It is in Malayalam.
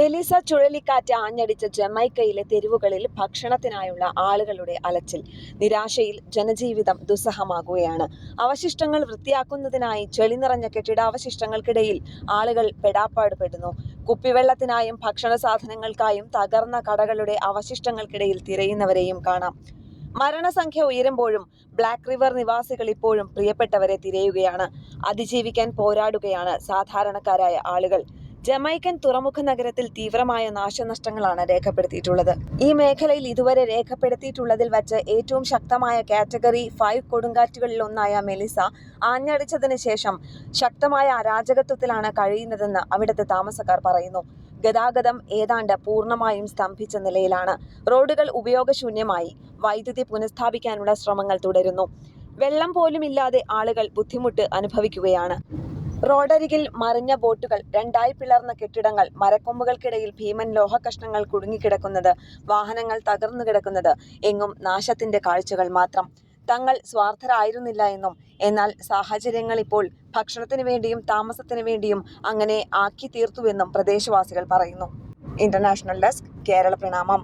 മെലിസ ചുഴലിക്കാറ്റ് ആഞ്ഞടിച്ച ജമൈക്കയിലെ തെരുവുകളിൽ ഭക്ഷണത്തിനായുള്ള ആളുകളുടെ അലച്ചിൽ. നിരാശയിൽ ജനജീവിതം ദുസ്സഹമാകുകയാണ്. അവശിഷ്ടങ്ങൾ വൃത്തിയാക്കുന്നതിനായി ചെളി നിറഞ്ഞ കെട്ടിടാവശിഷ്ടങ്ങൾക്കിടയിൽ ആളുകൾ പെടാപ്പാട് പെടുന്നു. കുപ്പിവെള്ളത്തിനായും ഭക്ഷണ സാധനങ്ങൾക്കായും തകർന്ന കടകളുടെ അവശിഷ്ടങ്ങൾക്കിടയിൽ തിരയുന്നവരെയും കാണാം. മരണസംഖ്യ ഉയരുമ്പോഴും ബ്ലാക്ക് റിവർ നിവാസികൾ ഇപ്പോഴും പ്രിയപ്പെട്ടവരെ തിരയുകയാണ്. അതിജീവിക്കാൻ പോരാടുകയാണ് സാധാരണക്കാരായ ആളുകൾ. ജമൈക്കൻ തുറമുഖ നഗരത്തിൽ തീവ്രമായ നാശനഷ്ടങ്ങളാണ് രേഖപ്പെടുത്തിയിട്ടുള്ളത്. ഈ മേഖലയിൽ ഇതുവരെ രേഖപ്പെടുത്തിയിട്ടുള്ളതിൽ വച്ച് ഏറ്റവും ശക്തമായ കാറ്റഗറി 5 കൊടുങ്കാറ്റുകളിൽ ഒന്നായ മെലിസ ആഞ്ഞടിച്ചതിന് ശേഷം ശക്തമായ അരാജകത്വത്തിലാണ് കഴിയുന്നതെന്ന് അവിടുത്തെ താമസക്കാർ പറയുന്നു. ഗതാഗതം ഏതാണ്ട് പൂർണ്ണമായും സ്തംഭിച്ച നിലയിലാണ്. റോഡുകൾ ഉപയോഗശൂന്യമായി. വൈദ്യുതി പുനഃസ്ഥാപിക്കാനുള്ള ശ്രമങ്ങൾ തുടരുന്നു. വെള്ളം പോലുമില്ലാതെ ആളുകൾ ബുദ്ധിമുട്ട് അനുഭവിക്കുകയാണ്. റോഡരികിൽ മറിഞ്ഞ ബോട്ടുകൾ, രണ്ടായി പിളർന്ന കെട്ടിടങ്ങൾ, മരക്കൊമ്പുകൾക്കിടയിൽ ഭീമൻ ലോഹക്കഷ്ണങ്ങൾ കുടുങ്ങിക്കിടക്കുന്നത്, വാഹനങ്ങൾ തകർന്നു കിടക്കുന്നത്, എങ്ങും നാശത്തിന്റെ കാഴ്ചകൾ മാത്രം. തങ്ങൾ സ്വാർത്ഥരായിരുന്നില്ല എന്നും, എന്നാൽ സാഹചര്യങ്ങൾ ഇപ്പോൾ ഭക്ഷണത്തിനു വേണ്ടിയും താമസത്തിനു വേണ്ടിയും അങ്ങനെ ആക്കി തീർത്തുവെന്നും പ്രദേശവാസികൾ പറയുന്നു. ഇന്റർനാഷണൽ ഡെസ്ക്, കേരള പ്രണാമം.